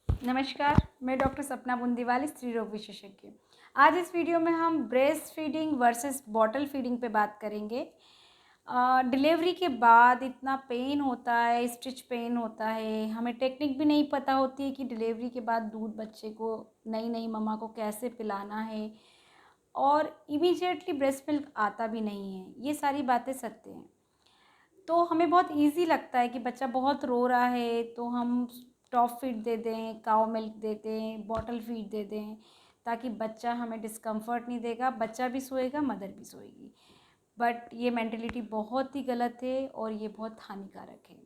नमस्कार, मैं डॉक्टर सपना बुंदीवाल, स्त्री रोग विशेषज्ञ। आज इस वीडियो में हम breast feeding versus bottle feeding पे बात करेंगे। डिलीवरी के बाद इतना पेन होता है, स्टिच पेन होता है, हमें टेक्निक भी नहीं पता होती है कि डिलीवरी के बाद दूध बच्चे को नई मम्मा को कैसे पिलाना है और इमीडिएटली ब्रेस्ट मिल्क आता भी नहीं है। ये सारी बातें सत्य हैं। तो हमें बहुत ईज़ी लगता है कि बच्चा बहुत रो रहा है तो हम टॉप फीड दे दें, काऊ मिल्क दे दें, बॉटल फीड दे दें, ताकि बच्चा हमें डिस्कम्फर्ट नहीं देगा, बच्चा भी सोएगा, मदर भी सोएगी। बट ये मेंटलिटी बहुत ही गलत है और ये बहुत हानिकारक है।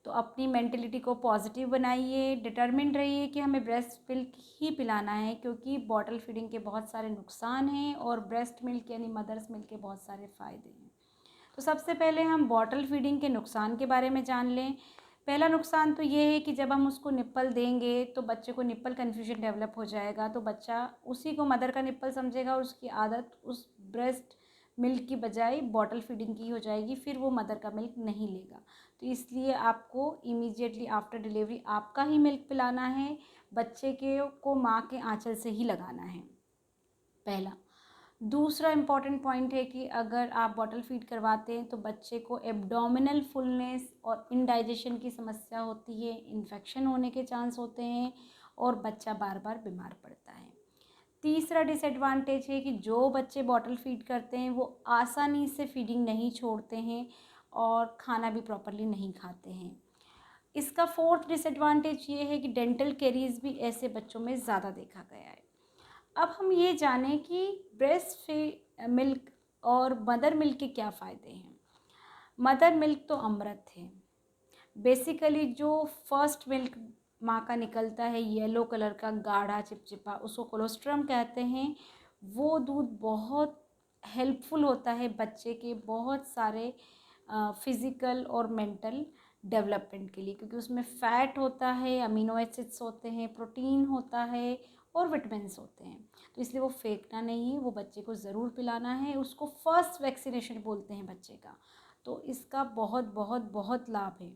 तो अपनी मेंटलिटी को पॉजिटिव बनाइए, डिटर्मिन्ड रहिए कि हमें ब्रेस्ट मिल्क ही पिलाना है, क्योंकि बॉटल फीडिंग के बहुत सारे नुकसान हैं और ब्रेस्ट मिल्क यानी मदर्स मिल्क के बहुत सारे फ़ायदे हैं। तो सबसे पहले हम बॉटल फीडिंग के नुकसान के बारे में जान लें। पहला नुकसान तो ये है कि जब हम उसको निप्पल देंगे तो बच्चे को निप्पल कन्फ्यूजन डेवलप हो जाएगा, तो बच्चा उसी को मदर का निप्पल समझेगा और उसकी आदत उस ब्रेस्ट मिल्क की बजाय बॉटल फीडिंग की हो जाएगी, फिर वो मदर का मिल्क नहीं लेगा। तो इसलिए आपको इमीडिएटली आफ्टर डिलीवरी आपका ही मिल्क पिलाना है, बच्चे के को माँ के आँचल से ही लगाना है, पहला। दूसरा इम्पॉर्टेंट पॉइंट है कि अगर आप बॉटल फीड करवाते हैं तो बच्चे को एब्डोमिनल फुलनेस और इंडाइजेशन की समस्या होती है, इन्फेक्शन होने के चांस होते हैं और बच्चा बार बार बीमार पड़ता है। तीसरा डिसएडवांटेज है कि जो बच्चे बॉटल फीड करते हैं वो आसानी से फीडिंग नहीं छोड़ते हैं और खाना भी प्रॉपरली नहीं खाते हैं। इसका फोर्थ डिसएडवांटेज ये है कि डेंटल कैरीज भी ऐसे बच्चों में ज़्यादा देखा गया है। अब हम ये जानें कि ब्रेस्ट मिल्क और मदर मिल्क के क्या फ़ायदे हैं। मदर मिल्क तो अमृत है। बेसिकली जो फर्स्ट मिल्क माँ का निकलता है, येलो कलर का गाढ़ा चिपचिपा, उसको कोलोस्ट्रम कहते हैं। वो दूध बहुत हेल्पफुल होता है बच्चे के बहुत सारे फिज़िकल और मेंटल डेवलपमेंट के लिए, क्योंकि उसमें फ़ैट होता है, अमीनो एसिड्स होते हैं, प्रोटीन होता है और विटामिन्स होते हैं। तो इसलिए वो फेंकना नहीं है, वो बच्चे को ज़रूर पिलाना है। उसको फर्स्ट वैक्सीनेशन बोलते हैं बच्चे का, तो इसका बहुत बहुत बहुत लाभ है।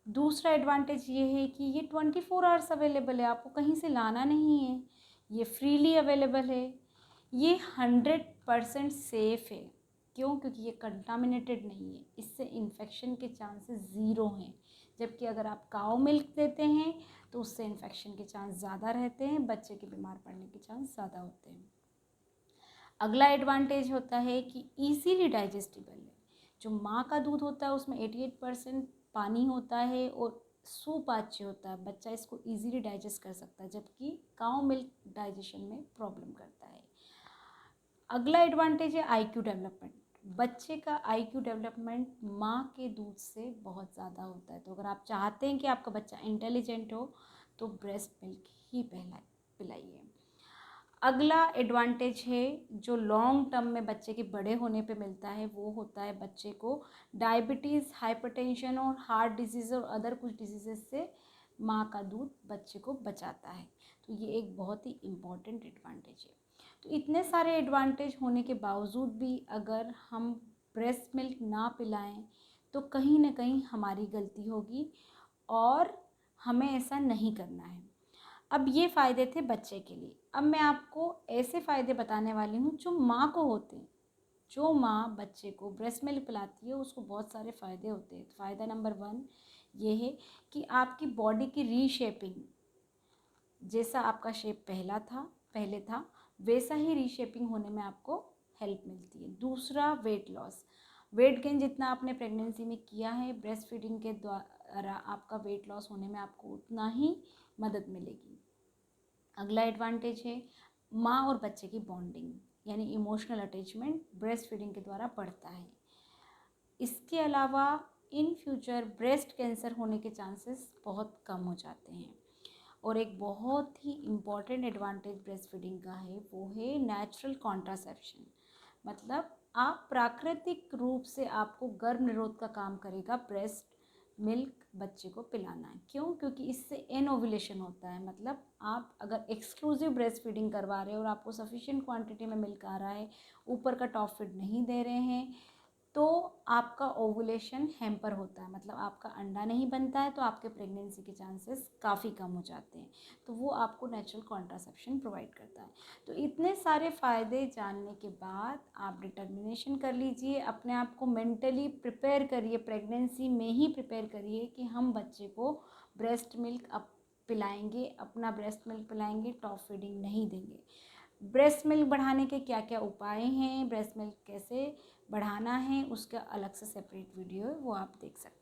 दूसरा एडवांटेज ये है कि ये 24 आवर्स अवेलेबल है, आपको कहीं से लाना नहीं है, ये फ्रीली अवेलेबल है, ये 100% सेफ़ है। क्यों? क्योंकि ये कंटामिनेटेड नहीं है, इससे इन्फेक्शन के चांसेस ज़ीरो हैं। जबकि अगर आप काऊ मिल्क देते हैं तो उससे इन्फेक्शन के चांस ज़्यादा रहते हैं, बच्चे के बीमार पड़ने के चांस ज़्यादा होते हैं। अगला एडवांटेज होता है कि ईज़िली डाइजेस्टिबल है। जो माँ का दूध होता है उसमें 88% पानी होता है और सुपाच्य होता है, बच्चा इसको ईज़िली डाइजेस्ट कर सकता है, जबकि काऊ मिल्क डाइजेशन में प्रॉब्लम करता है। अगला एडवांटेज है आईक्यू डेवलपमेंट। बच्चे का आईक्यू डेवलपमेंट माँ के दूध से बहुत ज़्यादा होता है। तो अगर आप चाहते हैं कि आपका बच्चा इंटेलिजेंट हो तो ब्रेस्ट मिल्क ही पिलाइए। अगला एडवांटेज है जो लॉन्ग टर्म में बच्चे के बड़े होने पे मिलता है, वो होता है बच्चे को डायबिटीज़, हाइपरटेंशन और हार्ट डिजीज़ और अदर कुछ डिजीज़ से माँ का दूध बच्चे को बचाता है। तो ये एक बहुत ही इम्पॉर्टेंट एडवांटेज है। तो इतने सारे एडवांटेज होने के बावजूद भी अगर हम ब्रेस्ट मिल्क ना पिलाएं तो कहीं ना कहीं हमारी गलती होगी और हमें ऐसा नहीं करना है। अब ये फ़ायदे थे बच्चे के लिए। अब मैं आपको ऐसे फ़ायदे बताने वाली हूँ जो माँ को होते हैं। जो माँ बच्चे को ब्रेस्ट मिल्क पिलाती है उसको बहुत सारे फ़ायदे होते हैं। फ़ायदा नंबर 1 ये है कि आपकी बॉडी की रीशेपिंग, जैसा आपका शेप पहले था वैसा ही रीशेपिंग होने में आपको हेल्प मिलती है। दूसरा, वेट लॉस। वेट गेन जितना आपने प्रेगनेंसी में किया है, ब्रेस्ट फीडिंग के द्वारा आपका वेट लॉस होने में आपको उतना ही मदद मिलेगी। अगला एडवांटेज है माँ और बच्चे की बॉन्डिंग, यानी इमोशनल अटैचमेंट ब्रेस्ट फीडिंग के द्वारा बढ़ता है। इसके अलावा इन फ्यूचर ब्रेस्ट कैंसर होने के चांसेस बहुत कम हो जाते हैं। और एक बहुत ही इम्पॉर्टेंट एडवांटेज ब्रेस्ट फीडिंग का है, वो है नेचुरल कॉन्ट्रासेप्शन। मतलब आप प्राकृतिक रूप से, आपको गर्भ निरोध का काम करेगा ब्रेस्ट मिल्क बच्चे को पिलाना है। क्यों? क्योंकि इससे एनओवुलेशन होता है। मतलब आप अगर एक्सक्लूसिव ब्रेस्ट फीडिंग करवा रहे हो और आपको सफिशिएंट क्वांटिटी में मिल्क आ रहा है, ऊपर का टॉप फीड नहीं दे रहे हैं, तो आपका ओवुलेशन हैम्पर होता है, मतलब आपका अंडा नहीं बनता है, तो आपके प्रेगनेंसी के चांसेस काफ़ी कम हो जाते हैं। तो वो आपको नेचुरल कॉन्ट्रासेप्शन प्रोवाइड करता है। तो इतने सारे फ़ायदे जानने के बाद आप डिटर्मिनेशन कर लीजिए, अपने आप को मेंटली प्रिपेयर करिए, प्रेगनेंसी में ही प्रिपेयर करिए कि हम बच्चे को ब्रेस्ट मिल्क अब पिलाएंगे, अपना ब्रेस्ट मिल्क पिलाएंगे, टॉप फीडिंग नहीं देंगे। ब्रेस्ट मिल्क बढ़ाने के क्या क्या उपाय हैं, ब्रेस्ट मिल्क कैसे बढ़ाना है, उसका अलग से सेपरेट वीडियो है, वो आप देख सकते हैं।